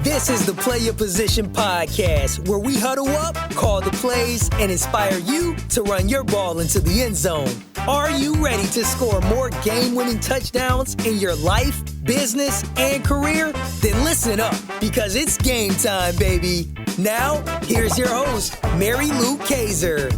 This is the Play Your Position podcast, where we huddle up, call the plays, and inspire you to run your ball into the end zone. Are you ready to score more game-winning touchdowns in your life, business, and career? Then listen up, because it's game time, baby. Now, here's your host, Mary Lou Kaiser.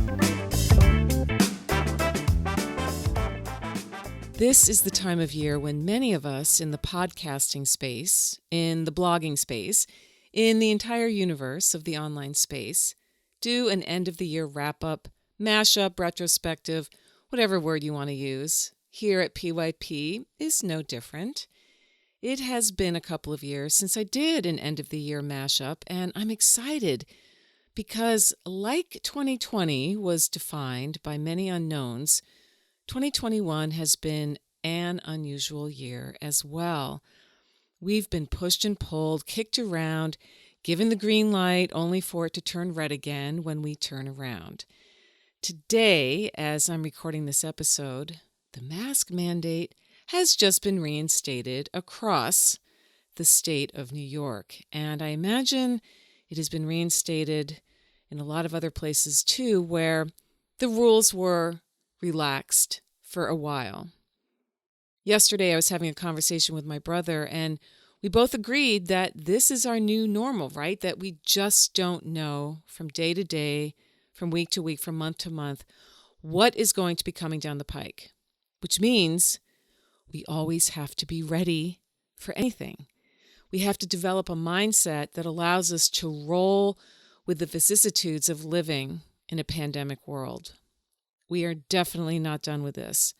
This is the time of year when many of us in the podcasting space, in the blogging space, in the entire universe of the online space, do an end-of-the-year wrap-up, mashup, retrospective, whatever word you want to use. Here at PYP is no different. It has been a couple of years since I did an end-of-the-year mashup, and I'm excited because, like 2020 was defined by many unknowns, 2021 has been an unusual year as well. We've been pushed and pulled, kicked around, given the green light only for it to turn red again when we turn around. Today, as I'm recording this episode, the mask mandate has just been reinstated across the state of New York. And I imagine it has been reinstated in a lot of other places too, where the rules were relaxed for a while. Yesterday, I was having a conversation with my brother, and we both agreed that this is our new normal, right? That we just don't know from day to day, from week to week, from month to month, what is going to be coming down the pike, which means we always have to be ready for anything. We have to develop a mindset that allows us to roll with the vicissitudes of living in a pandemic world. We are definitely not done with this,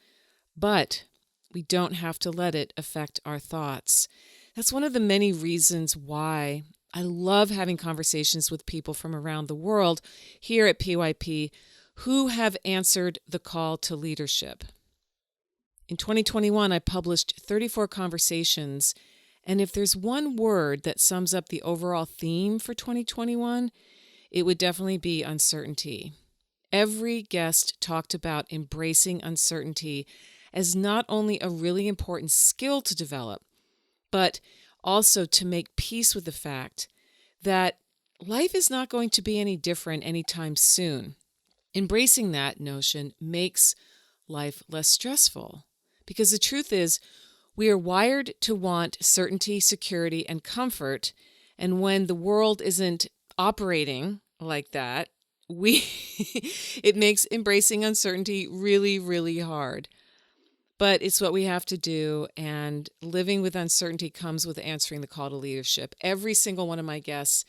but we don't have to let it affect our thoughts. That's one of the many reasons why I love having conversations with people from around the world here at PYP who have answered the call to leadership. In 2021, I published 34 conversations, and if there's one word that sums up the overall theme for 2021, it would definitely be uncertainty. Every guest talked about embracing uncertainty as not only a really important skill to develop, but also to make peace with the fact that life is not going to be any different anytime soon. Embracing that notion makes life less stressful, because the truth is we are wired to want certainty, security, and comfort, and when the world isn't operating like that, it makes embracing uncertainty really, really hard. But it's what we have to do, and living with uncertainty comes with answering the call to leadership. Every single one of my guests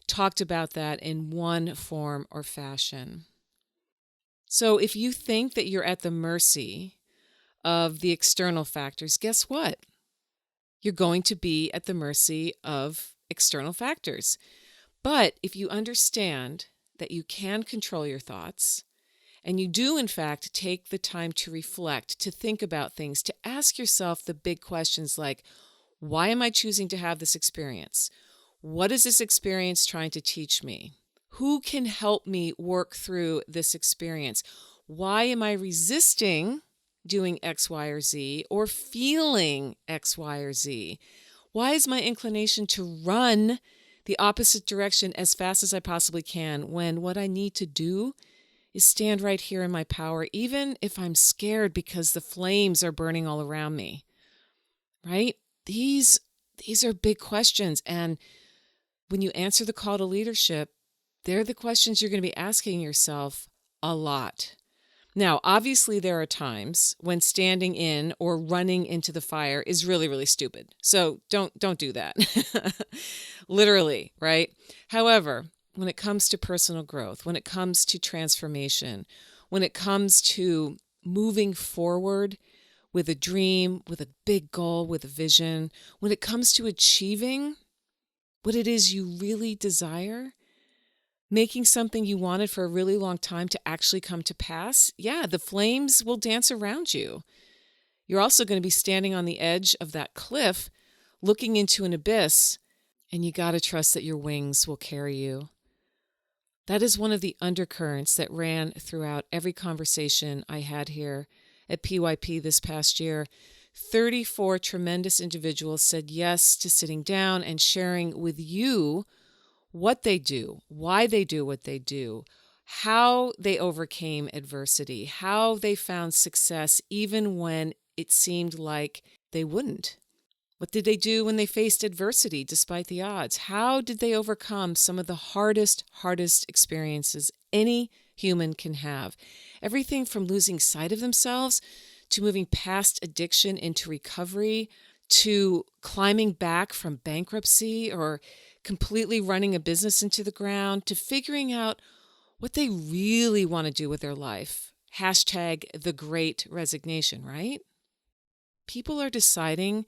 talked about that in one form or fashion. So if you think that you're at the mercy of the external factors, guess what? You're going to be at the mercy of external factors. But if you understand that you can control your thoughts, and you do, in fact, take the time to reflect, to think about things, to ask yourself the big questions like, why am I choosing to have this experience? What is this experience trying to teach me? Who can help me work through this experience? Why am I resisting doing X, Y, or Z, or feeling X, Y, or Z? Why is my inclination to run the opposite direction as fast as I possibly can when what I need to do is stand right here in my power, even if I'm scared because the flames are burning all around me, right? These are big questions. And when you answer the call to leadership, they're the questions you're going to be asking yourself a lot. Now, obviously, there are times when standing in or running into the fire is really, really stupid. So don't do that. Literally, right? However, when it comes to personal growth, when it comes to transformation, when it comes to moving forward with a dream, with a big goal, with a vision, when it comes to achieving what it is you really desire, making something you wanted for a really long time to actually come to pass, yeah, the flames will dance around you. You're also going to be standing on the edge of that cliff, looking into an abyss, and you got to trust that your wings will carry you. That is one of the undercurrents that ran throughout every conversation I had here at PYP this past year. 34 tremendous individuals said yes to sitting down and sharing with you what they do, why they do what they do, how they overcame adversity, how they found success even when it seemed like they wouldn't. What did they do when they faced adversity despite the odds? How did they overcome some of the hardest experiences any human can have? Everything from losing sight of themselves to moving past addiction into recovery, to climbing back from bankruptcy or completely running a business into the ground, to figuring out what they really want to do with their life. Hashtag the great resignation, right? People are deciding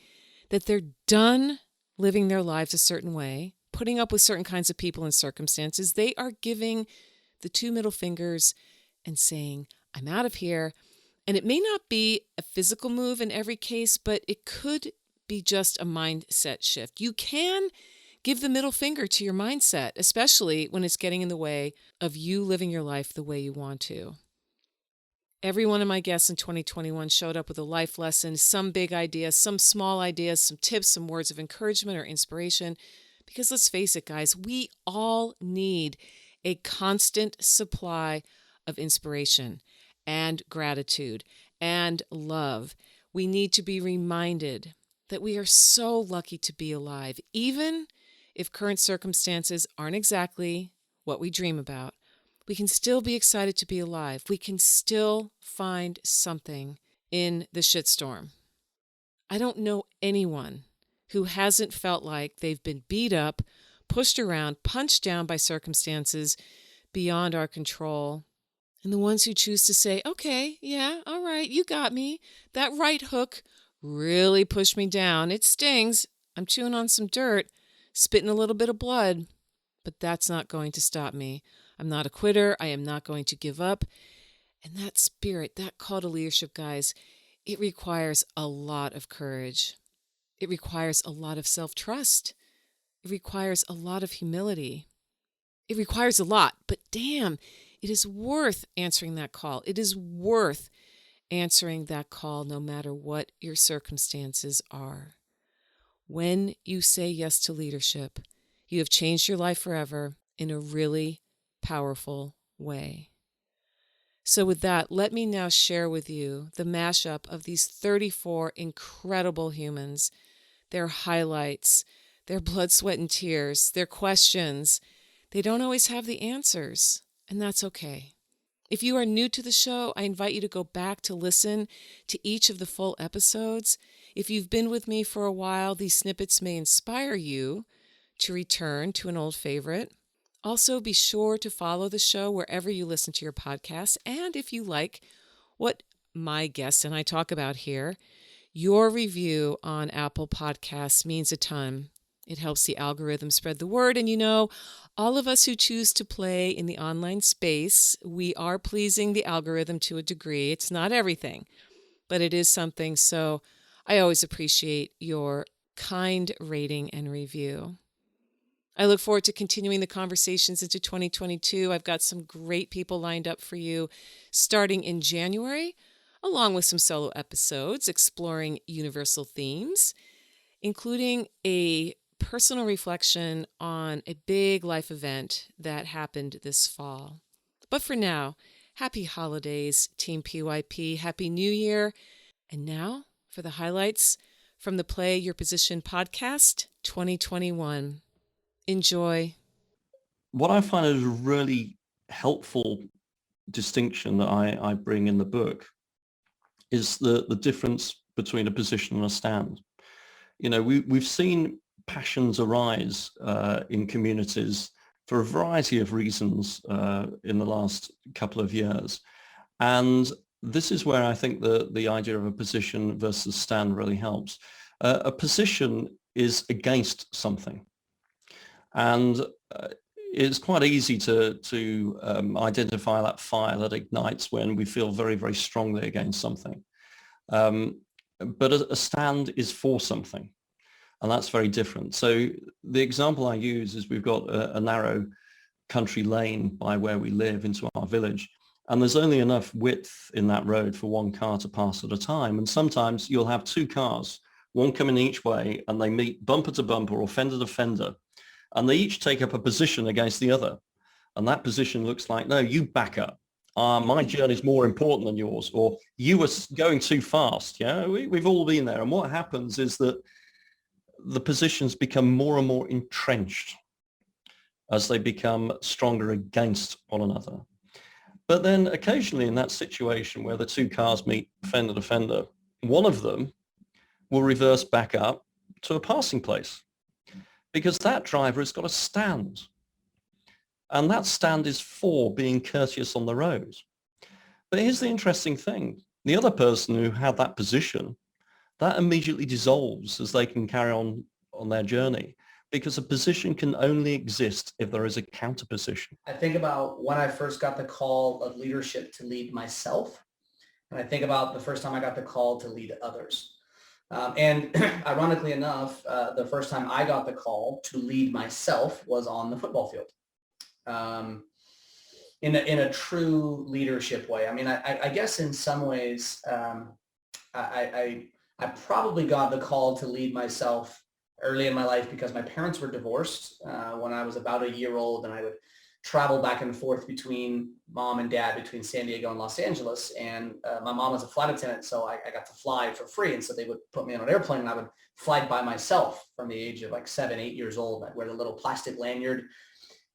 that they're done living their lives a certain way, putting up with certain kinds of people and circumstances. They are giving the two middle fingers and saying, I'm out of here. And it may not be a physical move in every case, but it could be just a mindset shift. You can give the middle finger to your mindset, especially when it's getting in the way of you living your life the way you want to. Every one of my guests in 2021 showed up with a life lesson, some big ideas, some small ideas, some tips, some words of encouragement or inspiration. Because let's face it, guys, we all need a constant supply of inspiration and gratitude and love. We need to be reminded that we are so lucky to be alive, even if current circumstances aren't exactly what we dream about. We can still be excited to be alive. We can still find something in the shitstorm. I don't know anyone who hasn't felt like they've been beat up, pushed around, punched down by circumstances beyond our control. And the ones who choose to say, okay, yeah, all right, you got me. That right hook really pushed me down. It stings. I'm chewing on some dirt, spitting a little bit of blood, but that's not going to stop me. I'm not a quitter. I am not going to give up. And that spirit, that call to leadership, guys, it requires a lot of courage. It requires a lot of self-trust. It requires a lot of humility. It requires a lot, but damn, it is worth answering that call. It is worth answering that call no matter what your circumstances are. When you say yes to leadership, you have changed your life forever in a really powerful way. So with that, let me now share with you the mashup of these 34 incredible humans, their highlights, their blood, sweat, and tears, their questions. They don't always have the answers, and that's okay. If you are new to the show, I invite you to go back to listen to each of the full episodes. If you've been with me for a while, these snippets may inspire you to return to an old favorite. Also, be sure to follow the show wherever you listen to your podcasts. And if you like what my guests and I talk about here, your review on Apple Podcasts means a ton. It helps the algorithm spread the word. And you know, all of us who choose to play in the online space, we are pleasing the algorithm to a degree. It's not everything, but it is something. So I always appreciate your kind rating and review. I look forward to continuing the conversations into 2022. I've got some great people lined up for you starting in January, along with some solo episodes exploring universal themes, including a personal reflection on a big life event that happened this fall. But for now, happy holidays, Team PYP. Happy New Year. And now for the highlights from the Play Your Position podcast 2021. Enjoy. What I find is a really helpful distinction that I bring in the book is the difference between a position and a stand. You know, we've seen passions arise in communities for a variety of reasons in the last couple of years. And this is where I think the idea of a position versus stand really helps. A position is against something. And it's quite easy to identify that fire that ignites when we feel very, very strongly against something. But a stand is for something, and that's very different. So the example I use is we've got a narrow country lane by where we live into our village, And there's only enough width in that road for one car to pass at a time. And sometimes you'll have two cars, one coming each way, and they meet bumper to bumper or fender to fender, and they each take up a position against the other. And that position looks like, no, you back up. My journey is more important than yours, or you were going too fast. Yeah, we've all been there. And what happens is that the positions become more and more entrenched as they become stronger against one another. But then occasionally in that situation where the two cars meet fender to fender, one of them will reverse back up to a passing place because that driver has got a stand. And that stand is for being courteous on the road. But here's the interesting thing. The other person who had that position, that immediately dissolves as they can carry on their journey, because a position can only exist if there is a counter position. I think about when I first got the call of leadership to lead myself. And I think about the first time I got the call to lead others. And ironically enough, the first time I got the call to lead myself was on the football field. In a true leadership way. I mean, I guess in some ways, I probably got the call to lead myself early in my life because my parents were divorced when I was about a year old, and I would travel back and forth between mom and dad, between San Diego and Los Angeles. And my mom was a flight attendant, so I got to fly for free. And so they would put me on an airplane and I would fly by myself from the age of like 7, 8 years old. I'd wear the little plastic lanyard.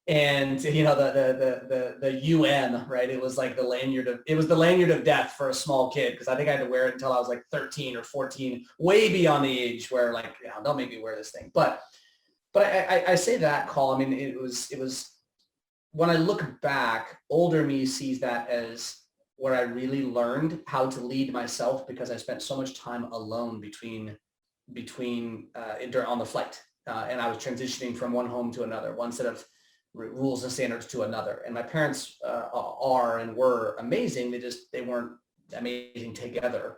And you know, the UN, right? It was like the lanyard of death for a small kid, because I think I had to wear it until I was like 13 or 14, way beyond the age where like, you know, don't make me wear this thing. But I say that call. I mean, it was when I look back, older me sees that as where I really learned how to lead myself, because I spent so much time alone on the flight, and I was transitioning from one home to another, one set of rules and standards to another. And my parents are and were amazing. They weren't amazing together.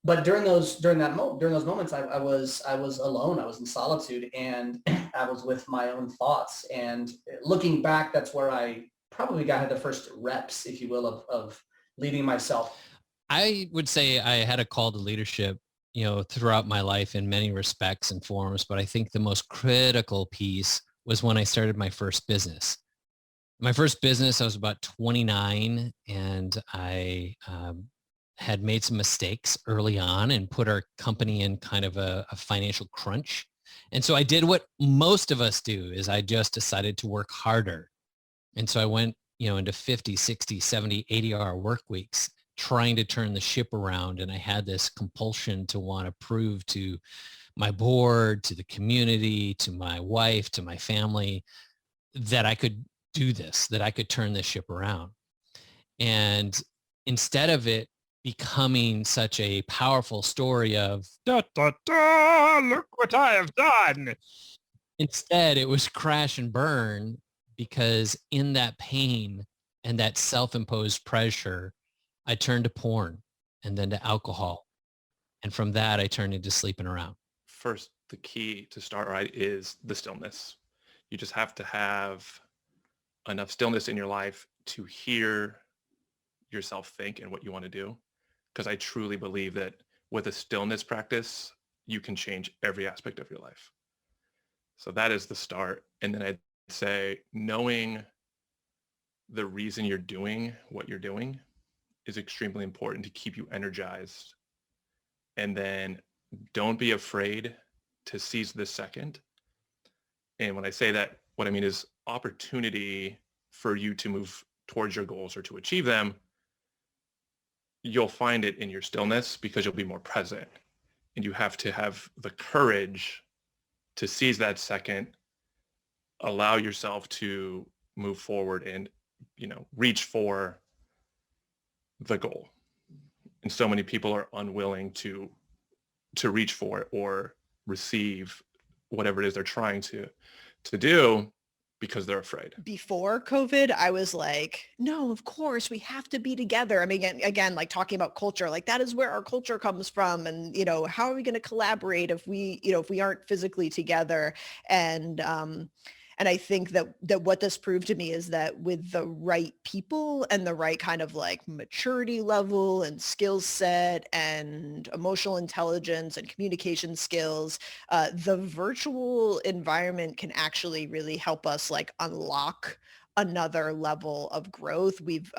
But during those moments, I was alone. I was in solitude, and I was with my own thoughts. And looking back, that's where I probably got the first reps, if you will, of leading myself. I would say I had a call to leadership, you know, throughout my life in many respects and forms. But I think the most critical piece was when I started my first business. My first business, I was about 29, and I had made some mistakes early on and put our company in kind of a financial crunch. And so I did what most of us do, is I just decided to work harder. And so I went, you know, into 50, 60, 70, 80-hour work weeks trying to turn the ship around. And I had this compulsion to want to prove to my board, to the community, to my wife, to my family, that I could do this, that I could turn this ship around. And instead of it becoming such a powerful story of, da, da, da, look what I have done, instead it was crash and burn, because in that pain and that self-imposed pressure, I turned to porn and then to alcohol. And from that, I turned into sleeping around. First, the key to start right is the stillness. You just have to have enough stillness in your life to hear yourself think and what you want to do. Because I truly believe that with a stillness practice, you can change every aspect of your life. So that is the start. And then I'd say knowing the reason you're doing what you're doing is extremely important to keep you energized. And then don't be afraid to seize the second. And when I say that, what I mean is opportunity for you to move towards your goals or to achieve them. You'll find it in your stillness because you'll be more present. And you have to have the courage to seize that second, allow yourself to move forward and, you know, reach for the goal. And so many people are unwilling to reach for it or receive whatever it is they're trying to do because they're afraid. Before COVID, I was like, no, of course we have to be together. I mean, again, like talking about culture, like that is where our culture comes from. And, you know, how are we going to collaborate if we aren't physically together? And And I think that what this proved to me is that with the right people and the right kind of like maturity level and skill set and emotional intelligence and communication skills, the virtual environment can actually really help us like unlock another level of growth. We've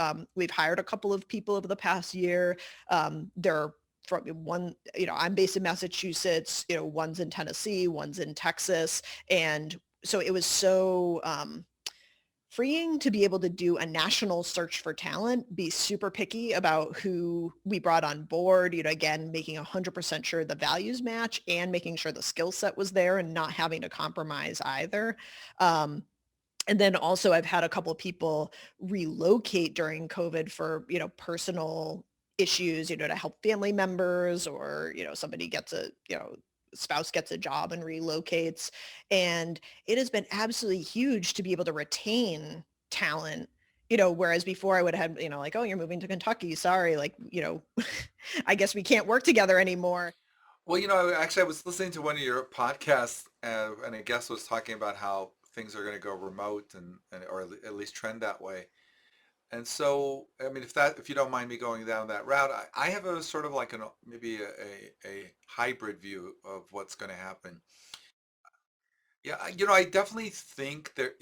hired a couple of people over the past year. They're from one, I'm based in Massachusetts, one's in Tennessee, one's in Texas. And so it was so freeing to be able to do a national search for talent, be super picky about who we brought on board, again, making 100% sure the values match and making sure the skill set was there and not having to compromise either. And then also I've had a couple of people relocate during COVID for, personal issues, to help family members or, somebody gets spouse gets a job and relocates. And it has been absolutely huge to be able to retain talent, whereas before I would have, like, oh, you're moving to Kentucky. Sorry. Like, I guess we can't work together anymore. Well, actually, I was listening to one of your podcasts, and a guest was talking about how things are going to go remote or at least trend that way. And so, I mean, if you don't mind me going down that route, I have a sort of like maybe a hybrid view of what's going to happen. Yeah, I definitely think that,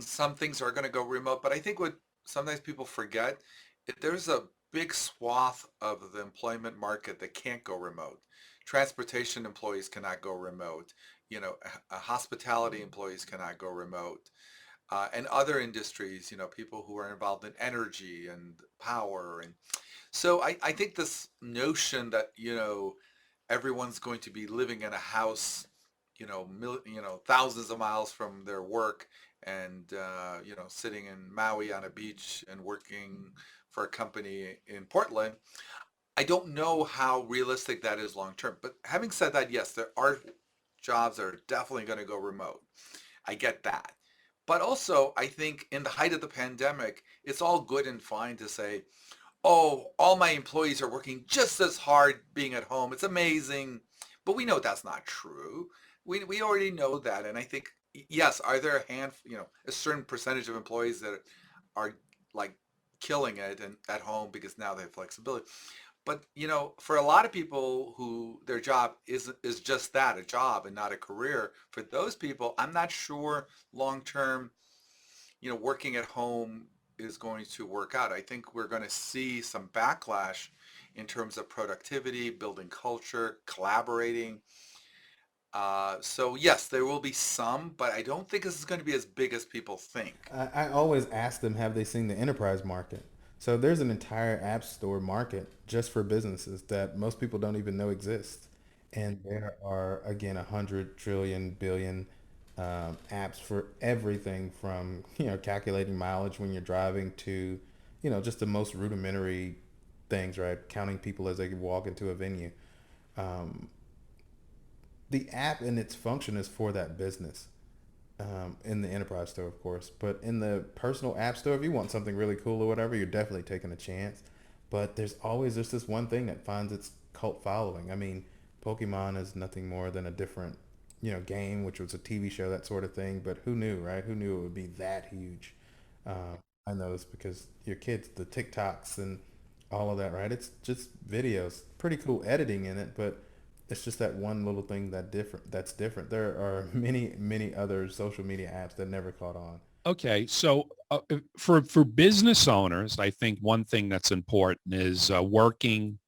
some things are going to go remote, but I think what sometimes people forget, there's a big swath of the employment market that can't go remote. Transportation employees cannot go remote. Hospitality employees cannot go remote. And other industries, people who are involved in energy and power. And so I think this notion that, everyone's going to be living in a house, thousands of miles from their work and, sitting in Maui on a beach and working for a company in Portland. I don't know how realistic that is long term. But having said that, yes, there are jobs that are definitely going to go remote. I get that. But also, I think in the height of the pandemic, it's all good and fine to say, oh, all my employees are working just as hard being at home. It's amazing. But we know that's not true. We already know that. And I think, yes, are there a certain percentage of employees that are like killing it and at home because now they have flexibility. But, for a lot of people who their job is just that, a job and not a career, for those people, I'm not sure long term, working at home is going to work out. I think we're going to see some backlash in terms of productivity, building culture, collaborating. So yes, there will be some, but I don't think this is going to be as big as people think. I always ask them, have they seen the enterprise market? So there's an entire app store market just for businesses that most people don't even know exist. And there are, again, 100 trillion billion apps for everything from, calculating mileage when you're driving to, just the most rudimentary things, right? Counting people as they walk into a venue. The app and its function is for that business. In the enterprise store, of course, but in the personal app store, if you want something really cool or whatever, you're definitely taking a chance. But there's always just this one thing that finds its cult following. I mean, Pokemon is nothing more than a different, game, which was a TV show, that sort of thing. But who knew, right? Who knew it would be that huge? I know this because your kids, the TikToks and all of that, right? It's just videos, pretty cool editing in it, but it's just that one little thing that's different. There are many other social media apps that never caught on. Okay, so for business owners, I think one thing that's important is working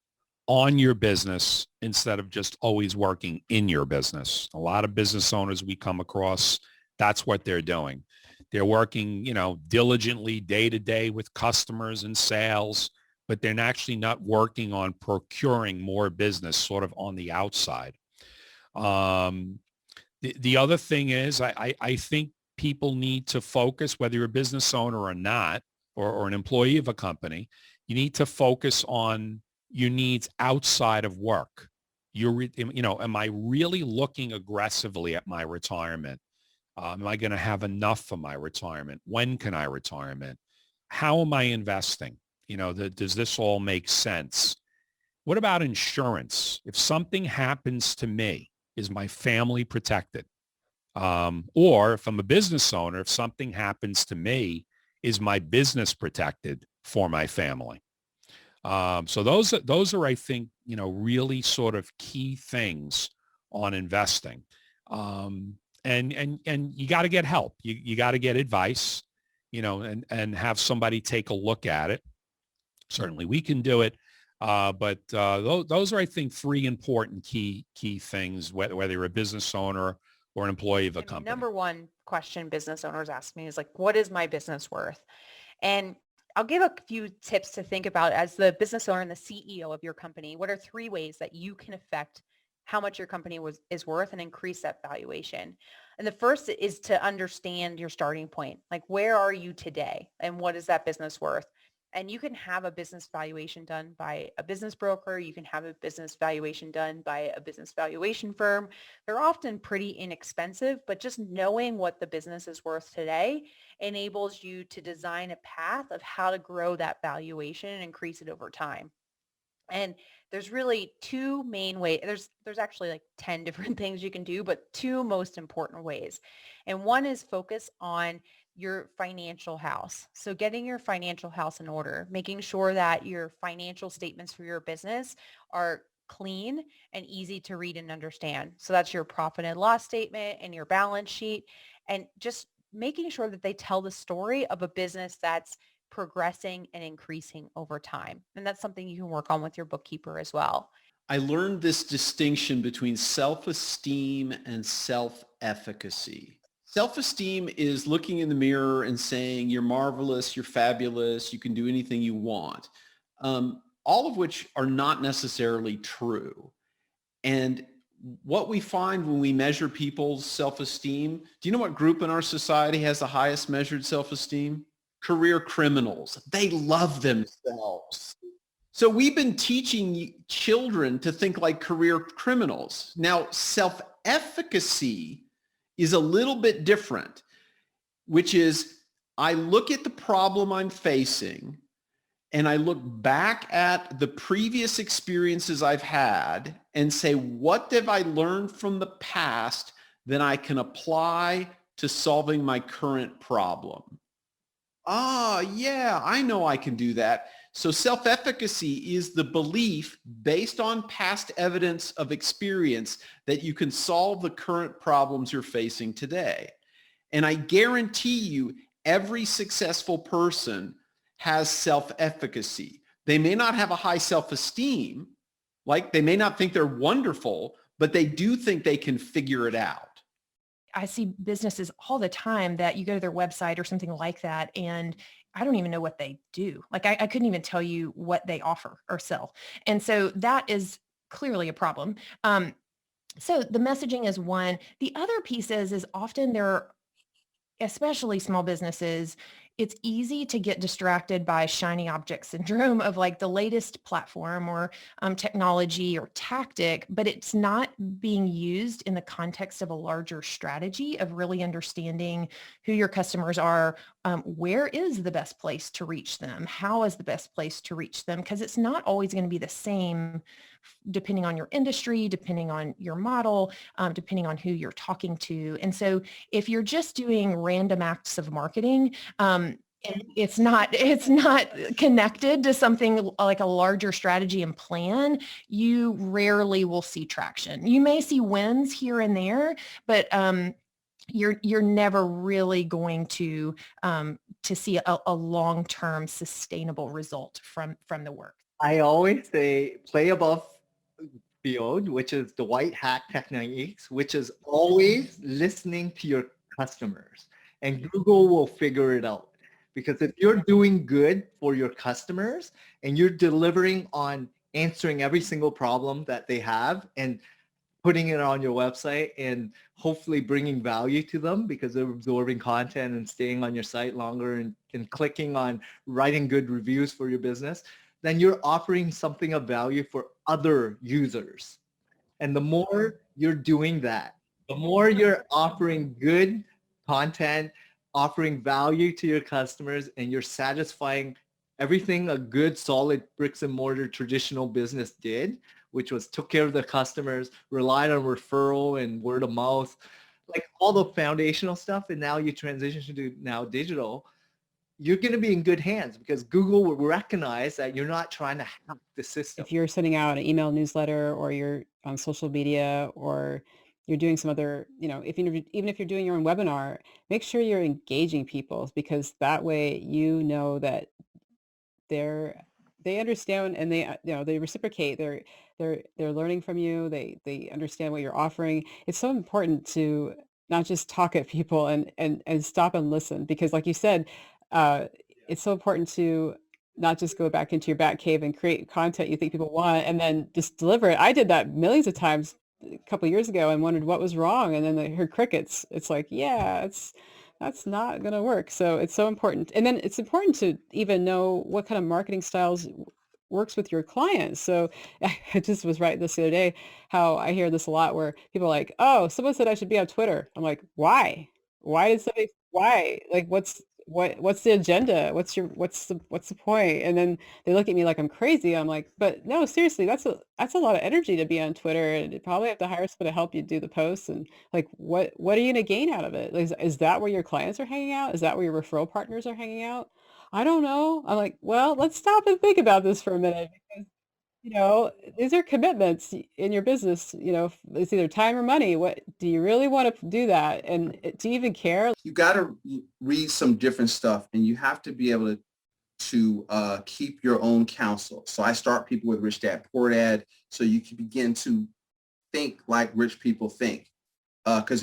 on your business instead of just always working in your business. A lot of business owners we come across, that's what they're doing. They're working, diligently day to day with customers and sales, but they're actually not working on procuring more business sort of on the outside. The other thing is I think people need to focus, whether you're a business owner or not, or an employee of a company, you need to focus on your needs outside of work. Am I really looking aggressively at my retirement? Am I going to have enough for my retirement? When can I retirement? How am I investing? Does this all make sense? What about insurance? If something happens to me, is my family protected? Or if I'm a business owner, if something happens to me, is my business protected for my family? So those are, I think, really sort of key things on investing. And you got to get help. You got to get advice, and have somebody take a look at it. Certainly we can do it. But those are, I think, three important key things, whether you're a business owner or an employee of a company. Number one question business owners ask me is like, what is my business worth? And I'll give a few tips to think about as the business owner and the CEO of your company. What are three ways that you can affect how much your company is worth and increase that valuation? And the first is to understand your starting point. Like, where are you today and what is that business worth? And you can have a business valuation done by a business broker. You can have a business valuation done by a business valuation firm. They're often pretty inexpensive, but just knowing what the business is worth today enables you to design a path of how to grow that valuation and increase it over time. And there's really two main ways. There's actually like 10 different things you can do, but two most important ways. And one is focus on your financial house. So getting your financial house in order, making sure that your financial statements for your business are clean and easy to read and understand. So that's your profit and loss statement and your balance sheet, and just making sure that they tell the story of a business that's progressing and increasing over time. And that's something you can work on with your bookkeeper as well. I learned this distinction between self-esteem and self-efficacy. Self-esteem is looking in the mirror and saying, you're marvelous, you're fabulous, you can do anything you want, all of which are not necessarily true. And what we find when we measure people's self-esteem, do you know what group in our society has the highest measured self-esteem? Career criminals. They love themselves. So we've been teaching children to think like career criminals. Now, self-efficacy is a little bit different, which is I look at the problem I'm facing and I look back at the previous experiences I've had and say, what have I learned from the past that I can apply to solving my current problem? Yeah, I know I can do that. So self-efficacy is the belief based on past evidence of experience that you can solve the current problems you're facing today. And I guarantee you, every successful person has self-efficacy. They may not have a high self-esteem, like they may not think they're wonderful, but they do think they can figure it out. I see businesses all the time that you go to their website or something like that, and I don't even know what they do. Like I couldn't even tell you what they offer or sell. And so that is clearly a problem. So the messaging is one. The other piece is often there are, especially small businesses, it's easy to get distracted by shiny object syndrome of like the latest platform or technology or tactic, but it's not being used in the context of a larger strategy of really understanding who your customers are, where is the best place to reach them, how is the best place to reach them, because it's not always going to be the same depending on your industry, depending on your model, depending on who you're talking to. And so if you're just doing random acts of marketing, it's not connected to something like a larger strategy and plan, you rarely will see traction. You may see wins here and there, but you're never really going to see a long-term sustainable result from the work. I always say play above field, which is the white hat techniques, which is always listening to your customers, and Google will figure it out. Because if you're doing good for your customers and you're delivering on answering every single problem that they have and putting it on your website and hopefully bringing value to them because they're absorbing content and staying on your site longer and clicking on writing good reviews for your business, then you're offering something of value for other users. And the more you're doing that, the more you're offering good content, offering value to your customers, and you're satisfying everything a good, solid bricks and mortar traditional business did, which was took care of the customers, relied on referral and word of mouth, like all the foundational stuff, and now you transition to now digital, you're going to be in good hands because Google will recognize that you're not trying to hack the system. If you're sending out an email newsletter or you're on social media or you're doing some other, even if you're doing your own webinar, make sure you're engaging people, because that way you know that they understand and they reciprocate. They're learning from you. They understand what you're offering. It's so important to not just talk at people and stop and listen, because like you said, it's so important to not just go back into your bat cave and create content you think people want and then just deliver it. I did that millions of times a couple of years ago and wondered what was wrong, and then I heard crickets. It's like, yeah, that's not going to work. So it's so important. And then it's important to even know what kind of marketing styles works with your clients. So I just was writing this the other day, how I hear this a lot where people are like, oh, someone said I should be on Twitter. I'm like, why? Why? Like, what's the agenda? What's the point? And then they look at me like I'm crazy. I'm like, but no, seriously, that's a lot of energy to be on Twitter, and you probably have to hire someone to help you do the posts. And like, what are you gonna gain out of it? Is that where your clients are hanging out? Is that where your referral partners are hanging out? I don't know. I'm like, well, let's stop and think about this for a minute, because these are commitments in your business. It's either time or money. What do you really want to do that? And do you even care? You got to read some different stuff, and you have to be able to keep your own counsel. So I start people with Rich Dad Poor Dad, so you can begin to think like rich people think, because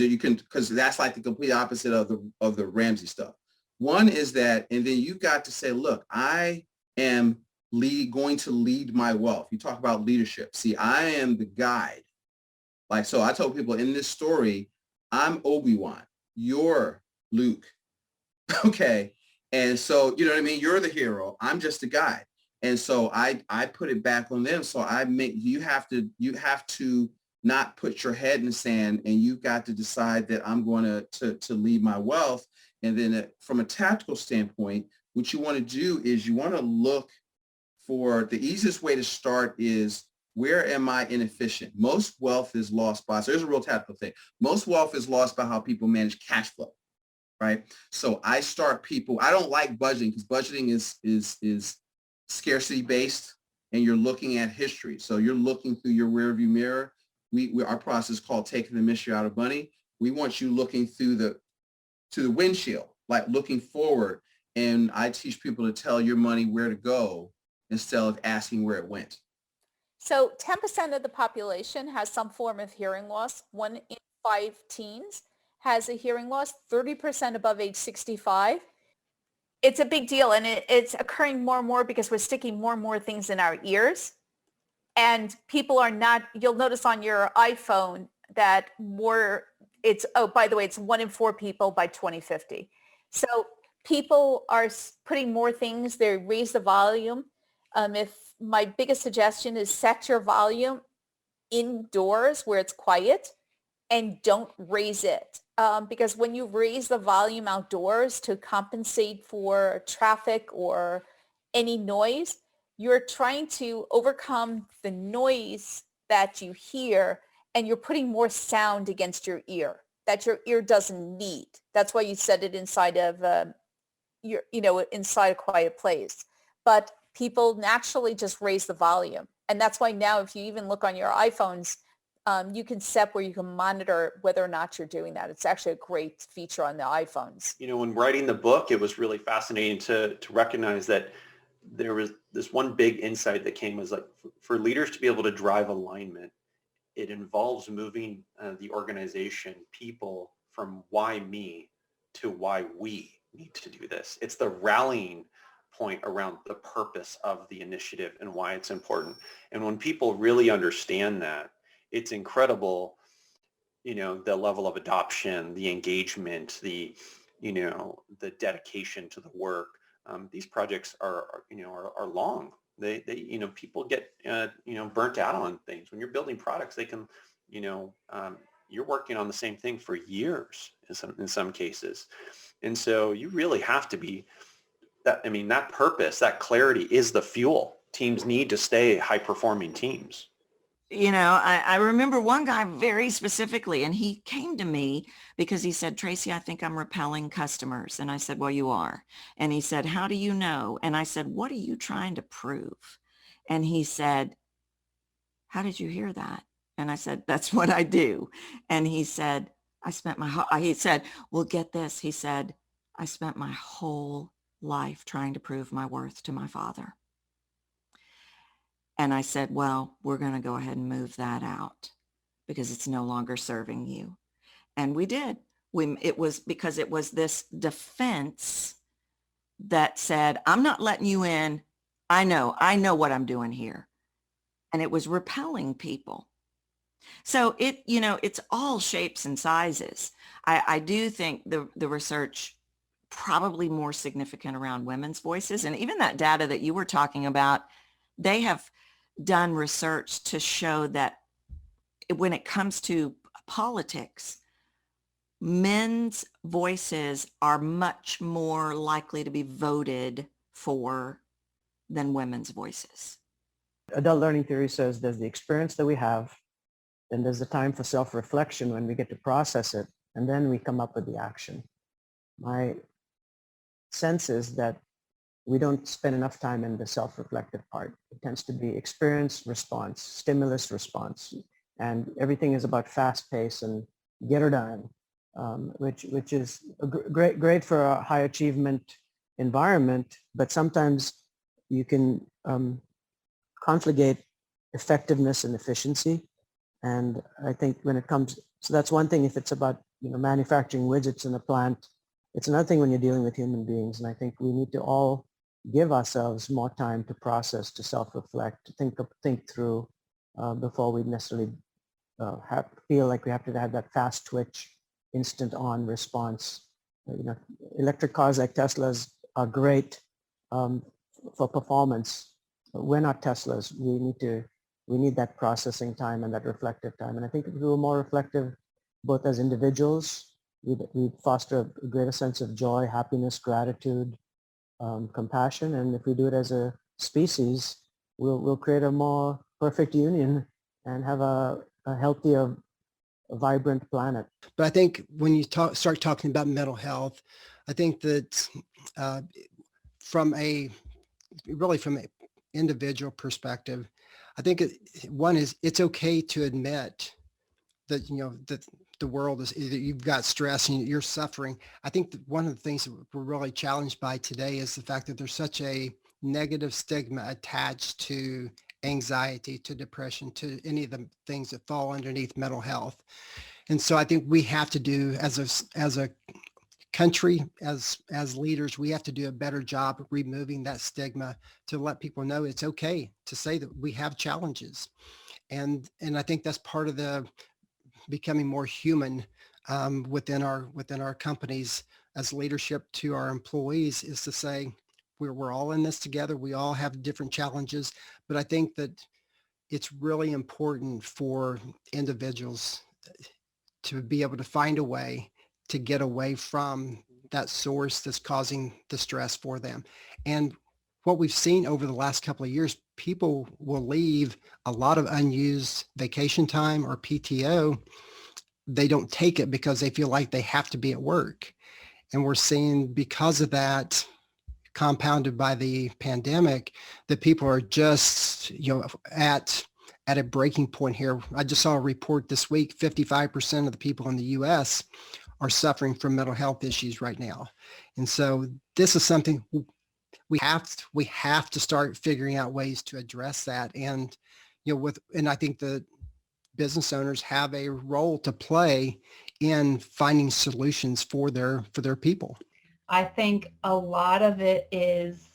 that's like the complete opposite of the Ramsey stuff. One is that, and then you got to say, look, I am going to lead my wealth. You talk about leadership. See, I am the guide. Like, so I told people in this story, I'm Obi-Wan, you're Luke. Okay. And so, you know what I mean? You're the hero. I'm just a guide. And so I put it back on them. So you have to not put your head in the sand, and you've got to decide that I'm going to lead my wealth. And then from a tactical standpoint, what you want to do is you want to look for the easiest way to start is, where am I inefficient? Most wealth is lost by, so here's a real tactical thing. Most wealth is lost by how people manage cash flow, right? So I start people, I don't like budgeting, because budgeting is scarcity based, and you're looking at history. So you're looking through your rearview mirror. Our process is called taking the mystery out of money. We want you looking through to the windshield, like looking forward. And I teach people to tell your money where to go instead of asking where it went. So 10% of the population has some form of hearing loss. 1 in 5 teens has a hearing loss, 30% above age 65. It's a big deal, and it's occurring more and more because we're sticking more and more things in our ears. And people are not, you'll notice on your iPhone that by the way, it's 1 in 4 people by 2050. So people are putting more things, they raise the volume. If my biggest suggestion is set your volume indoors where it's quiet, and don't raise it. Because when you raise the volume outdoors to compensate for traffic or any noise, you're trying to overcome the noise that you hear, and you're putting more sound against your ear that your ear doesn't need. That's why you set it inside of inside a quiet place. But people naturally just raise the volume. And that's why now, if you even look on your iPhones, you can set where you can monitor whether or not you're doing that. It's actually a great feature on the iPhones. When writing the book, it was really fascinating to recognize that there was this one big insight that came, was like, for leaders to be able to drive alignment, it involves moving the organization, people, from why me to why we need to do this. It's the rallying point around the purpose of the initiative and why it's important. And when people really understand that, it's incredible, the level of adoption, the engagement, the dedication to the work. These projects are long. They people get, burnt out on things. When you're building products, they can, you're working on the same thing for years in some cases. And so you really have to be that purpose, that clarity is the fuel teams need to stay high performing teams. you know, I remember one guy very specifically, and he came to me because he said, Tracy, I think I'm repelling customers. And I said, well, you are. And he said, how do you know? And I said, what are you trying to prove? And he said, how did you hear that? And I said, that's what I do. And he said, he said, well, get this. He said, I spent my whole life trying to prove my worth to my father. And I said, well, we're going to go ahead and move that out because it's no longer serving you. And we did. It was because it was this defense that said, I'm not letting you in. I know what I'm doing here. And it was repelling people. So it's all shapes and sizes. I do think the research probably more significant around women's voices. And even that data that you were talking about, they have done research to show that when it comes to politics, men's voices are much more likely to be voted for than women's voices. Adult learning theory says there's the experience that we have, then there's the time for self-reflection when we get to process it, and then we come up with the action. My sense is that we don't spend enough time in the self-reflective part. It tends to be experience, response, stimulus, response, and everything is about fast pace and get her done, which is great for a high achievement environment, but sometimes you can confligate effectiveness and efficiency. And I think when it comes, so that's one thing if it's about manufacturing widgets in a plant. It's another thing when you're dealing with human beings. And I think we need to all give ourselves more time to process, to self-reflect, to think through before we necessarily feel like we have to have that fast twitch, instant on response. Electric cars like Teslas are great for performance. But we're not Teslas. We need that processing time and that reflective time. And I think if we were more reflective, both as individuals, we'd foster a greater sense of joy, happiness, gratitude, compassion. And if we do it as a species, we'll create a more perfect union and have a healthier, vibrant planet. But I think when you start talking about mental health, I think that from an individual perspective, I think one is it's okay to admit that that the world is, that you've got stress and you're suffering. I think that one of the things that we're really challenged by today is the fact that there's such a negative stigma attached to anxiety, to depression, to any of the things that fall underneath mental health. And so I think we have to do as a country, as leaders, we have to do a better job of removing that stigma to let people know it's okay to say that we have challenges. And I think that's part of the becoming more human within our companies as leadership to our employees, is to say we're all in this together. We all have different challenges, but I think that it's really important for individuals to be able to find a way to get away from that source that's causing the stress for them. And what we've seen over the last couple of years, people will leave a lot of unused vacation time or PTO. They don't take it because they feel like they have to be at work. And we're seeing, because of that, compounded by the pandemic, that people are just, at a breaking point here. I just saw a report this week, 55% of the people in the US are suffering from mental health issues right now. And so this is something we have to start figuring out ways to address that. And, and I think the business owners have a role to play in finding solutions for their people. I think a lot of it is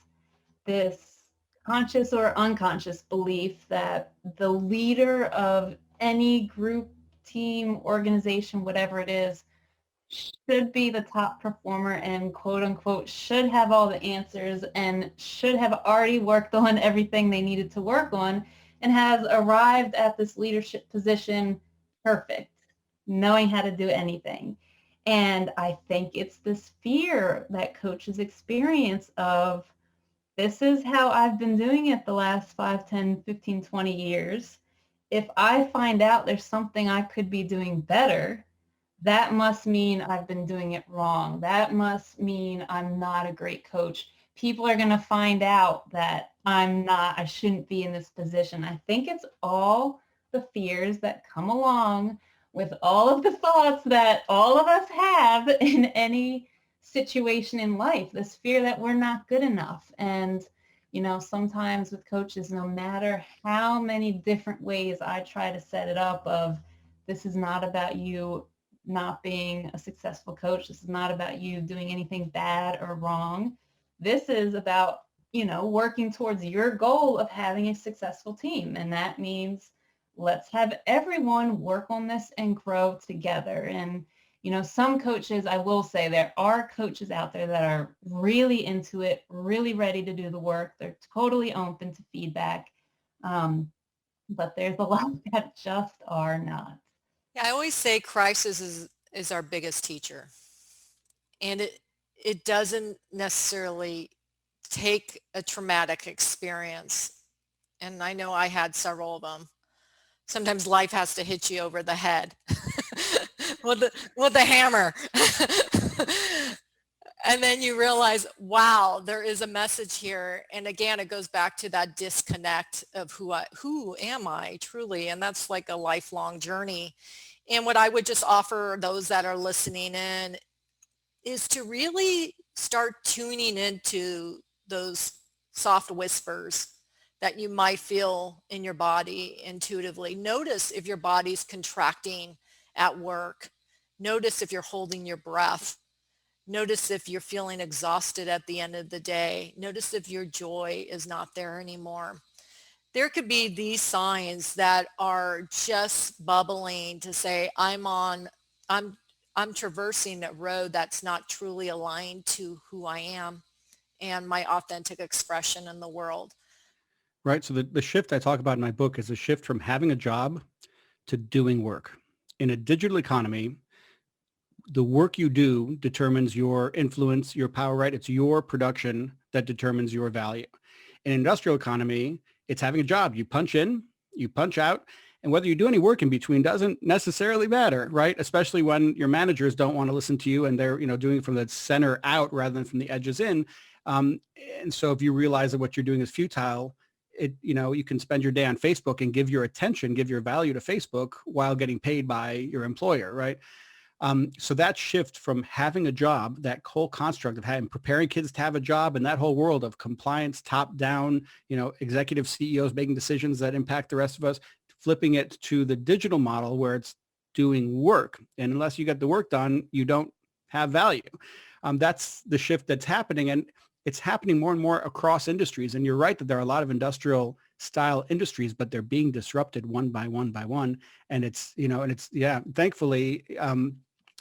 this conscious or unconscious belief that the leader of any group, team, organization, whatever it is, should be the top performer and quote unquote should have all the answers and should have already worked on everything they needed to work on and has arrived at this leadership position perfect, knowing how to do anything. And I think it's this fear that coaches experience of, this is how I've been doing it the last 5, 10, 15, 20 years. if I find out there's something I could be doing better, that must mean I've been doing it wrong. That must mean I'm not a great coach. People are going to find out that I shouldn't be in this position. I think it's all the fears that come along with all of the thoughts that all of us have in any situation in life, this fear that we're not good enough. And, sometimes with coaches, no matter how many different ways I try to set it up of, this is not about you not being a successful coach. This is not about you doing anything bad or wrong. This is about, working towards your goal of having a successful team. And that means let's have everyone work on this and grow together. And, some coaches, I will say there are coaches out there that are really into it, really ready to do the work. They're totally open to feedback. But there's a lot that just are not. Yeah, I always say crisis is our biggest teacher. And it doesn't necessarily take a traumatic experience. And I know I had several of them. Sometimes life has to hit you over the head with the hammer. And then you realize, wow, there is a message here. And again, it goes back to that disconnect of who am I truly? And that's like a lifelong journey. And what I would just offer those that are listening in is to really start tuning into those soft whispers that you might feel in your body intuitively. Notice if your body's contracting at work. Notice if you're holding your breath. Notice if you're feeling exhausted at the end of the day. Notice if your joy is not there anymore. There could be these signs that are just bubbling to say, I'm traversing a road that's not truly aligned to who I am and my authentic expression in the world. Right. So the shift I talk about in my book is a shift from having a job to doing work. In a digital economy, the work you do determines your influence, your power, right? It's your production that determines your value. In an industrial economy, it's having a job. You punch in, you punch out, and whether you do any work in between doesn't necessarily matter, right? Especially when your managers don't want to listen to you and they're, doing it from the center out rather than from the edges in. And so if you realize that what you're doing is futile, you can spend your day on Facebook and give your attention, give your value to Facebook while getting paid by your employer, right? So that shift from having a job, that whole construct of having preparing kids to have a job and that whole world of compliance, top down, executive CEOs making decisions that impact the rest of us, flipping it to the digital model where it's doing work. And unless you get the work done, you don't have value. That's the shift that's happening. And it's happening more and more across industries. And you're right that there are a lot of industrial style industries, but they're being disrupted one by one by one. And it's, thankfully,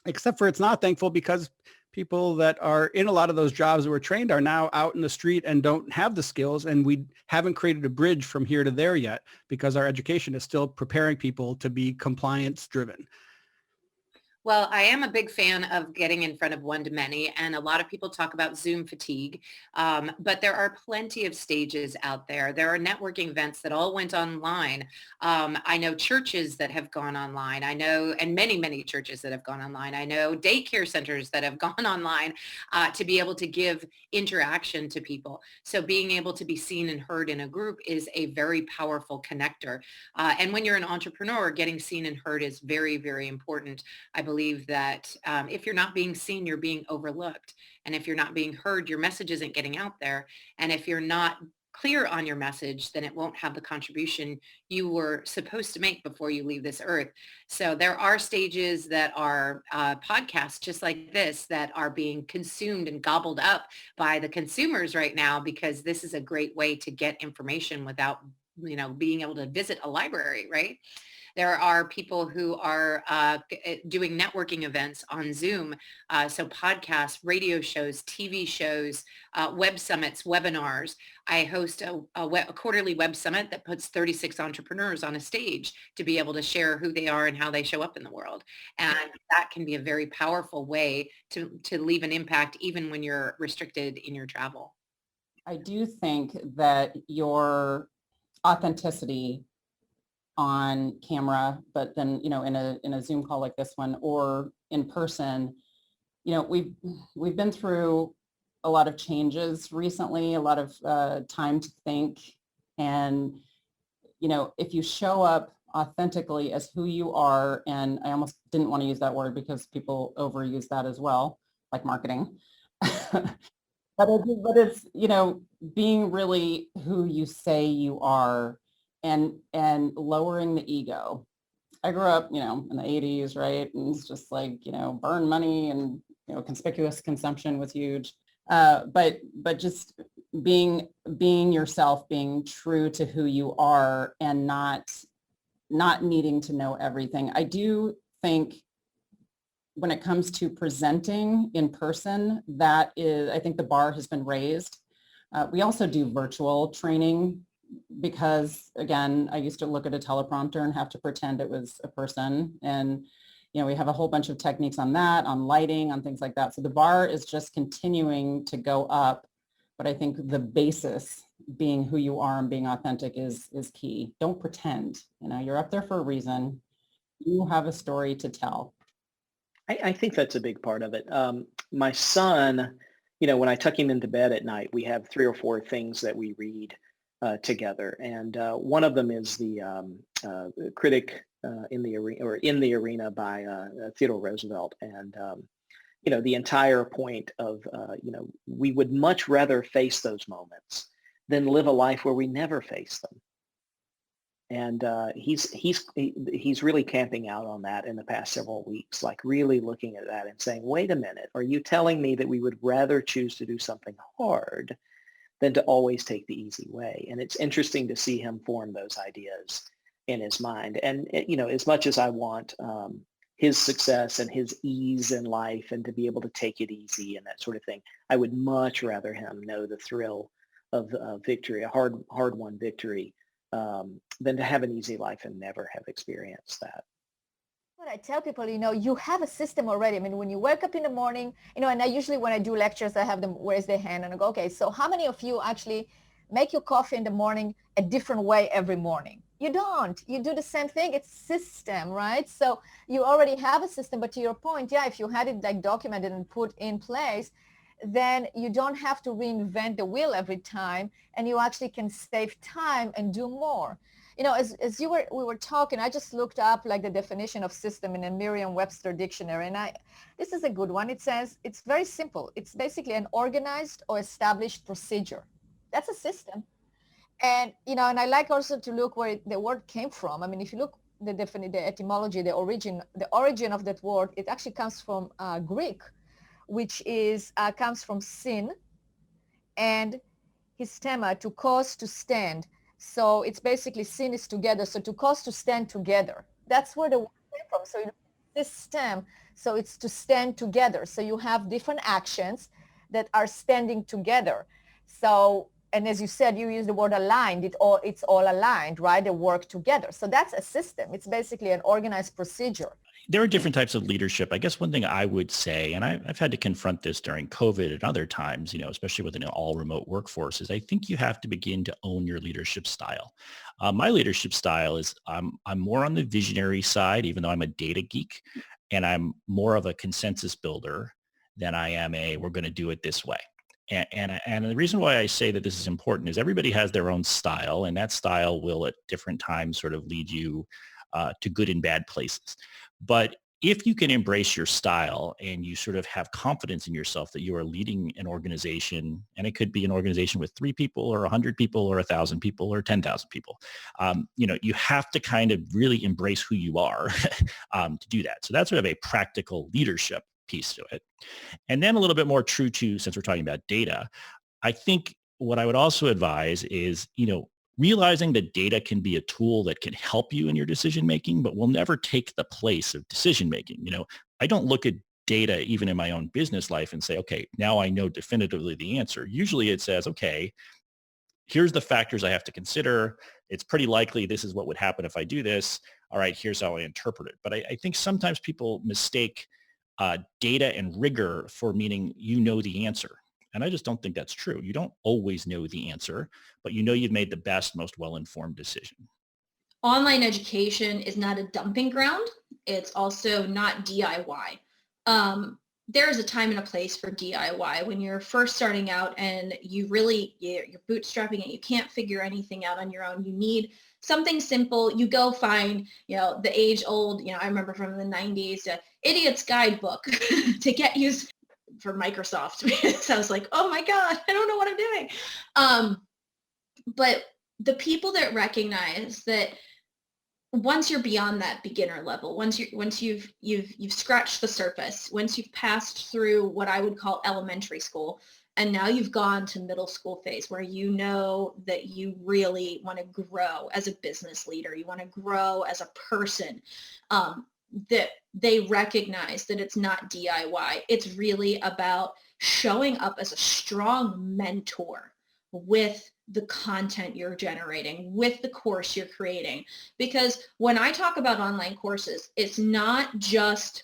except for it's not thankful because people that are in a lot of those jobs that were trained are now out in the street and don't have the skills. And we haven't created a bridge from here to there yet because our education is still preparing people to be compliance driven. Well, I am a big fan of getting in front of one-to-many, and a lot of people talk about Zoom fatigue, but there are plenty of stages out there. There are networking events that all went online. I know churches that have gone online. I know, and many, many churches that have gone online. I know daycare centers that have gone online to be able to give interaction to people. So being able to be seen and heard in a group is a very powerful connector. And when you're an entrepreneur, getting seen and heard is very, very important. I believe that if you're not being seen, you're being overlooked. And if you're not being heard, your message isn't getting out there. And if you're not clear on your message, then it won't have the contribution you were supposed to make before you leave this earth. So there are stages that are podcasts just like this that are being consumed and gobbled up by the consumers right now, because this is a great way to get information without, being able to visit a library, right? There are people who are doing networking events on Zoom. So podcasts, radio shows, TV shows, web summits, webinars. I host a quarterly web summit that puts 36 entrepreneurs on a stage to be able to share who they are and how they show up in the world. And that can be a very powerful way to leave an impact even when you're restricted in your travel. I do think that your authenticity on camera, but then, you know, in a Zoom call like this one or in person, you know, we've been through a lot of changes recently, a lot of time to think. And, you know, if you show up authentically as who you are, and I almost didn't want to use that word because people overuse that as well, like marketing. But it's, you know, being really who you say you are and lowering the ego. I grew up, you know, in the 80s, right? And it's just like, you know, burn money and, you know, conspicuous consumption was huge. But just being yourself, being true to who you are and not needing to know everything. I do think when it comes to presenting in person, that is, I think the bar has been raised. We also do virtual training because, again, I used to look at a teleprompter and have to pretend it was a person. And, you know, we have a whole bunch of techniques on that, on lighting, on things like that. So the bar is just continuing to go up. But I think the basis, being who you are and being authentic, is key. Don't pretend. You know, you're up there for a reason. You have a story to tell. I think that's a big part of it. My son, you know, when I tuck him into bed at night, we have 3 or 4 things that we read together. And one of them is the Critic in the Arena by Theodore Roosevelt. And, you know, the entire point of, you know, we would much rather face those moments than live a life where we never face them. And he's really camping out on that in the past several weeks, like really looking at that and saying, wait a minute, are you telling me that we would rather choose to do something hard than to always take the easy way? And it's interesting to see him form those ideas in his mind. And, you know, as much as I want his success and his ease in life and to be able to take it easy and that sort of thing, I would much rather him know the thrill of victory, a hard-won victory, than to have an easy life and never have experienced that. What I tell people, you know, you have a system already. I mean, when you wake up in the morning, you know, and I usually, when I do lectures, I have them raise their hand and I go, okay, so how many of you actually make your coffee in the morning a different way every morning? You don't. You do the same thing. It's system, right? So you already have a system, but to your point, yeah, if you had it like documented and put in place, then you don't have to reinvent the wheel every time, and you actually can save time and do more. You know, as we were talking, I just looked up like the definition of system in a Merriam-Webster dictionary, and this is a good one. It says it's very simple. It's basically an organized or established procedure. That's a system. And, you know, and I like also to look where the word came from. I mean, if you look the etymology, the origin of that word, it actually comes from Greek, which is comes from sin and histema, to cause to stand. So it's basically sin is together. So to cause to stand together. That's where the word came from. So system. So it's to stand together. So you have different actions that are standing together. So, and as you said, you use the word aligned. It's all aligned, right? They work together. So that's a system. It's basically an organized procedure. There are different types of leadership. I guess one thing I would say, and I've had to confront this during COVID and other times, you know, especially with an all remote workforce, is I think you have to begin to own your leadership style. My leadership style is I'm more on the visionary side, even though I'm a data geek, and I'm more of a consensus builder than I am we're going to do it this way. And the reason why I say that this is important is everybody has their own style, and that style will at different times sort of lead you to good and bad places. But if you can embrace your style and you sort of have confidence in yourself that you are leading an organization, and it could be an organization with 3 people or 100 people or 1,000 people or 10,000 people, you know, you have to kind of really embrace who you are to do that. So that's sort of a practical leadership piece to it. And then a little bit more true to, since we're talking about data, I think what I would also advise is, you know, realizing that data can be a tool that can help you in your decision making, but will never take the place of decision making. You know, I don't look at data even in my own business life and say, okay, now I know definitively the answer. Usually it says, okay, here's the factors I have to consider. It's pretty likely this is what would happen if I do this. All right, here's how I interpret it. But I think sometimes people mistake data and rigor for meaning you know the answer. And I just don't think that's true. You don't always know the answer, but you know you've made the best, most well-informed decision. online education is not a dumping ground. It's also not DIY. There is a time and a place for DIY when you're first starting out and you're bootstrapping it. You can't figure anything out on your own. You need something simple. You go find, the age old, I remember from the 90s, idiot's guidebook to get used for Microsoft. So I was like, oh my God, I don't know what I'm doing. But the people that recognize that once you're beyond that beginner level, once you've scratched the surface, once you've passed through what I would call elementary school, and now you've gone to middle school phase where you know that you really want to grow as a business leader, you want to grow as a person, that they recognize that it's not DIY. It's really about showing up as a strong mentor with the content you're generating, with the course you're creating. Because when I talk about online courses, it's not just,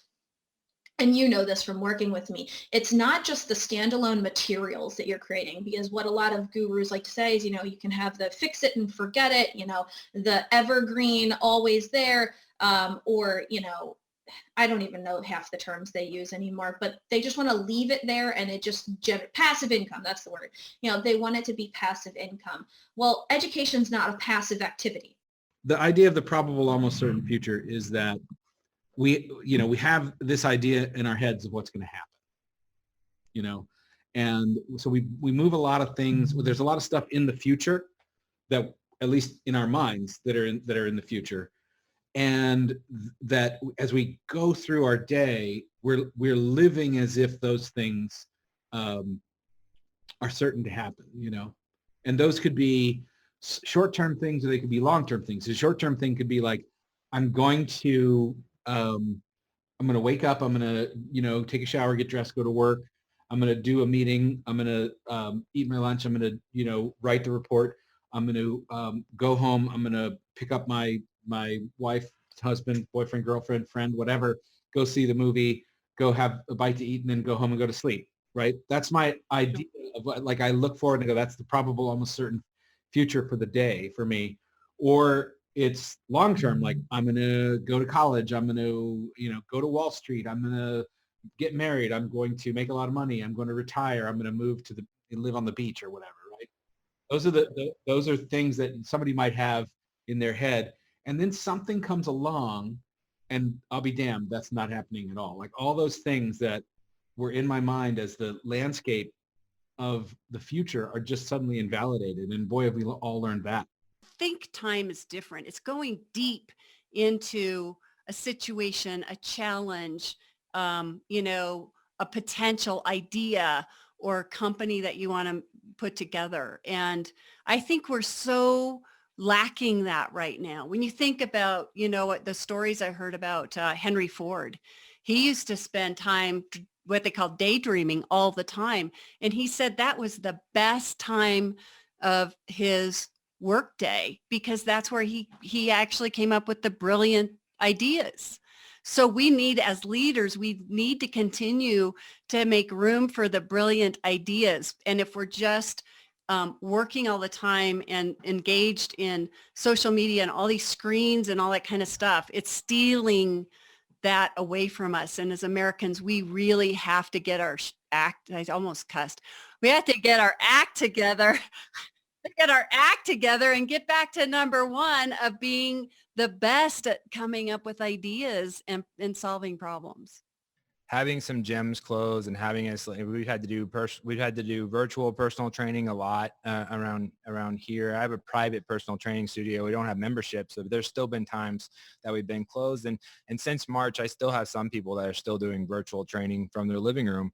and you know this from working with me, it's not just the standalone materials that you're creating, because what a lot of gurus like to say is, you can have the fix it and forget it, the evergreen, always there, or, I don't even know half the terms they use anymore, but they just want to leave it there and it just passive income. That's the word. They want it to be passive income. Well, education's not a passive activity. The idea of the probable almost certain future is that we have this idea in our heads of what's going to happen, and so we move a lot of things. There's a lot of stuff in the future that, at least in our minds, that are in the future. And that as we go through our day, we're living as if those things are certain to happen, and those could be short-term things or they could be long-term things. The short-term thing could be like, I'm going to wake up, I'm going to, take a shower, get dressed, go to work. I'm going to do a meeting. I'm going to eat my lunch. I'm going to, write the report. I'm going to go home. I'm going to pick up my wife, husband, boyfriend, girlfriend, friend, whatever, go see the movie, go have a bite to eat, and then go home and go to sleep, right? That's my idea of what, like, I look forward and go, that's the probable, almost certain future for the day for me. Or it's long-term, like I'm going to go to college, I'm going to, go to Wall Street, I'm going to get married, I'm going to make a lot of money, I'm going to retire, I'm going to move to live on the beach or whatever, right? Those are things that somebody might have in their head. And then something comes along and I'll be damned, that's not happening at all. Like all those things that were in my mind as the landscape of the future are just suddenly invalidated. And boy, have we all learned that. Think time is different. It's going deep into a situation, a challenge, a potential idea or company that you want to put together. And I think we're so lacking that right now. When you think about, what the stories I heard about Henry Ford, he used to spend time, what they call daydreaming, all the time. And he said that was the best time of his work day because that's where he actually came up with the brilliant ideas. So we need, as leaders, we need to continue to make room for the brilliant ideas. And if we're just working all the time and engaged in social media and all these screens and all that kind of stuff, it's stealing that away from us. And as Americans, we really have to get our act, I almost cussed. We have to get our act together, and get back to number one of being the best at coming up with ideas and solving problems. Having some gems closed and having us, we've had to do virtual personal training a lot around here. I have a private personal training studio. We don't have memberships, so there's still been times that we've been closed. And since March, I still have some people that are still doing virtual training from their living room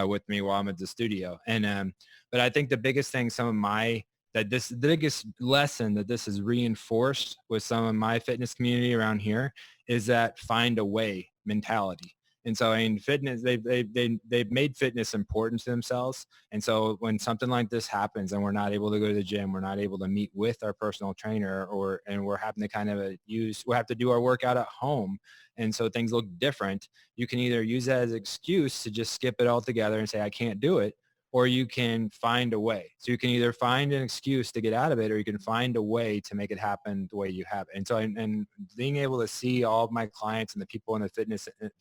with me while I'm at the studio. And but I think the biggest thing, the biggest lesson that this has reinforced with some of my fitness community around here is that find a way mentality. And so, fitness, they've made fitness important to themselves. And so when something like this happens and we're not able to go to the gym, we're not able to meet with our personal trainer, and we're having to we have to do our workout at home. And so things look different. You can either use that as an excuse to just skip it altogether and say, I can't do it. or you can find a way. So you can either find an excuse to get out of it, or you can find a way to make it happen the way you have it. And so, and being able to see all of my clients and the people in the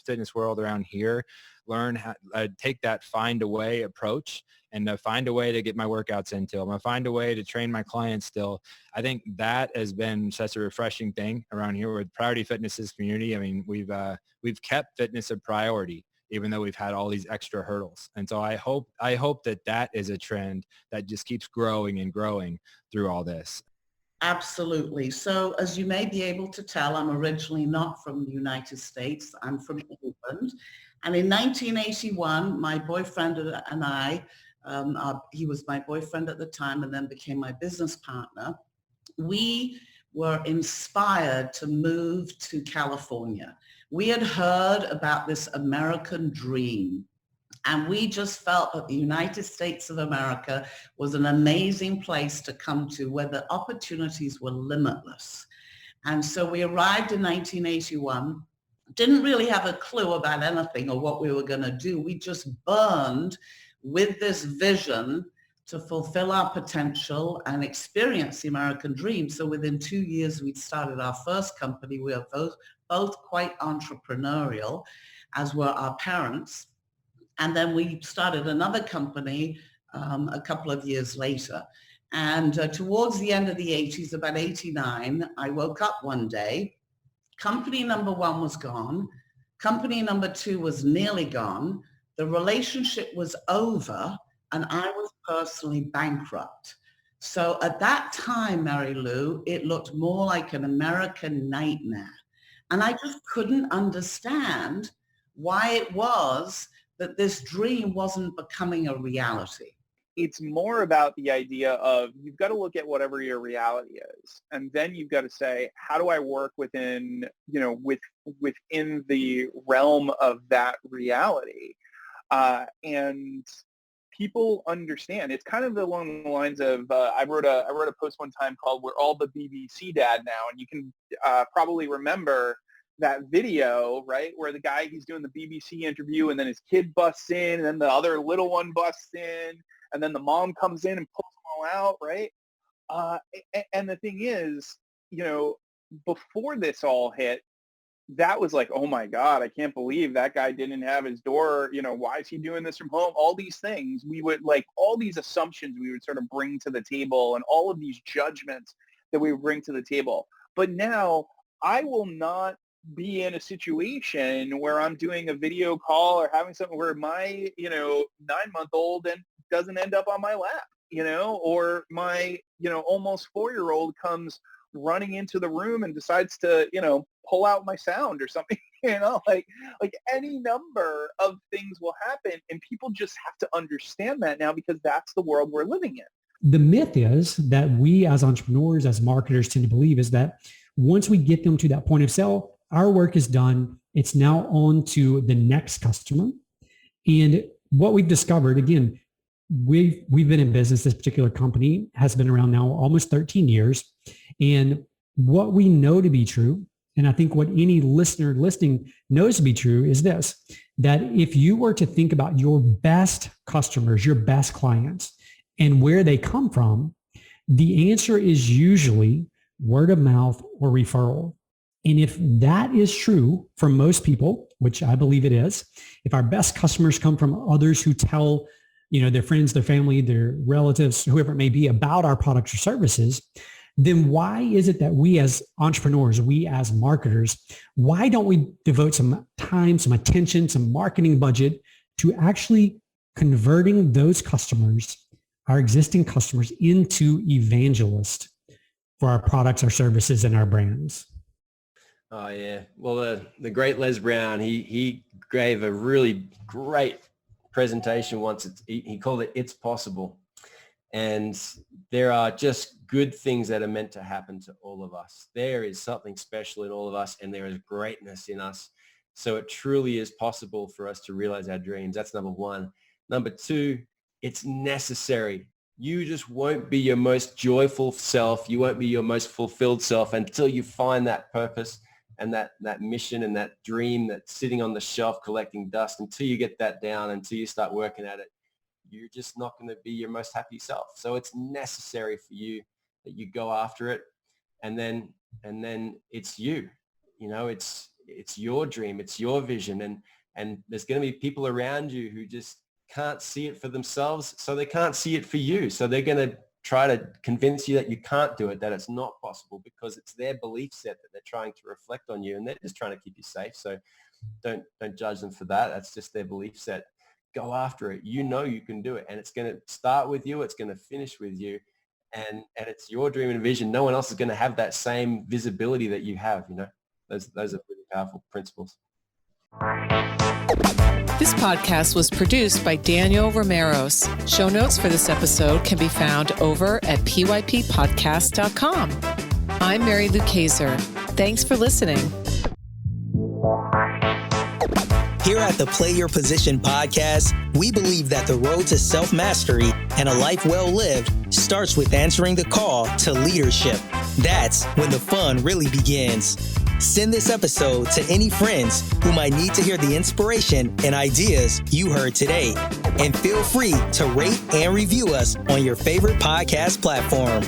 fitness world around here learn how take that find a way approach and find a way to get my workouts in till. I'm gonna find a way to train my clients still. I think that has been such a refreshing thing around here with Priority Fitness's community. I mean, we've kept fitness a priority, even though we've had all these extra hurdles. And so I hope that is a trend that just keeps growing and growing through all this. Absolutely. So as you may be able to tell, I'm originally not from the United States. I'm from England. And in 1981, my boyfriend and I, he was my boyfriend at the time and then became my business partner, we were inspired to move to California. We had heard about this American dream, and we just felt that the United States of America was an amazing place to come to where the opportunities were limitless. And so we arrived in 1981, didn't really have a clue about anything or what we were going to do. We just burned with this vision to fulfill our potential and experience the American dream. So within 2 years, we'd started our first company. We were both quite entrepreneurial, as were our parents. And then we started another company a couple of years later. And towards the end of the 80s, about 89, I woke up one day. Company number one was gone. Company number two was nearly gone. The relationship was over, and I was personally bankrupt. So at that time, Mary Lou, it looked more like an American nightmare. And I just couldn't understand why it was that this dream wasn't becoming a reality. It's more about the idea of you've got to look at whatever your reality is, and then you've got to say, how do I work within, within the realm of that reality? And people understand. It's kind of along the lines of I wrote a post one time called "We're All the BBC Dad Now," and you can probably remember that video, right, where the guy, he's doing the BBC interview, and then his kid busts in, and then the other little one busts in, and then the mom comes in and pulls them all out, right? And the thing is, before this all hit, that was like, oh my God, I can't believe that guy didn't have his door, why is he doing this from home? All these things, we would all these assumptions we would sort of bring to the table, and all of these judgments that we would bring to the table. But now I will not be in a situation where I'm doing a video call or having something where my, 9-month-old and doesn't end up on my lap, or my, almost 4-year-old comes running into the room and decides to, pull out my sound or something, like any number of things will happen, and people just have to understand that now, because that's the world we're living in. The myth is that we as entrepreneurs, as marketers, tend to believe is that once we get them to that point of sale, our work is done. It's now on to the next customer. And what we've discovered, again, we've been in business. This particular company has been around now almost 13 years. And what we know to be true, and I think what any listener listening knows to be true, is this, that if you were to think about your best customers, your best clients, and where they come from, the answer is usually word of mouth or referral. And if that is true for most people, which I believe it is, if our best customers come from others who tell, their friends, their family, their relatives, whoever it may be, about our products or services, then why is it that we as entrepreneurs, we as marketers, why don't we devote some time, some attention, some marketing budget to actually converting those customers, our existing customers, into evangelists for our products, our services, and our brands? Oh yeah. Well, the great Les Brown, he gave a really great presentation once. He called it "It's Possible," and there are just good things that are meant to happen to all of us. There is something special in all of us, and there is greatness in us. So it truly is possible for us to realize our dreams. That's number one. Number two, it's necessary. You just won't be your most joyful self. You won't be your most fulfilled self until you find that purpose and that mission and that dream that's sitting on the shelf collecting dust. Until you get that down, until you start working at it, you're just not going to be your most happy self. So it's necessary for you that you go after it. And then it's you, it's your dream, it's your vision. And there's going to be people around you who just can't see it for themselves. So they can't see it for you. So they're going to try to convince you that you can't do it, that it's not possible, because it's their belief set that they're trying to reflect on you, and they're just trying to keep you safe. So don't judge them for that. That's just their belief set. Go after it. You can do it, and it's going to start with you. It's going to finish with you, and it's your dream and vision. No one else is going to have that same visibility that you have. Those are really powerful principles. This podcast was produced by Daniel Romeros. Show notes for this episode can be found over at pyppodcast.com. I'm Mary Lou Kaiser. Thanks for listening. Here at the Play Your Position podcast, we believe that the road to self-mastery and a life well lived starts with answering the call to leadership. That's when the fun really begins. Send this episode to any friends who might need to hear the inspiration and ideas you heard today. And feel free to rate and review us on your favorite podcast platform.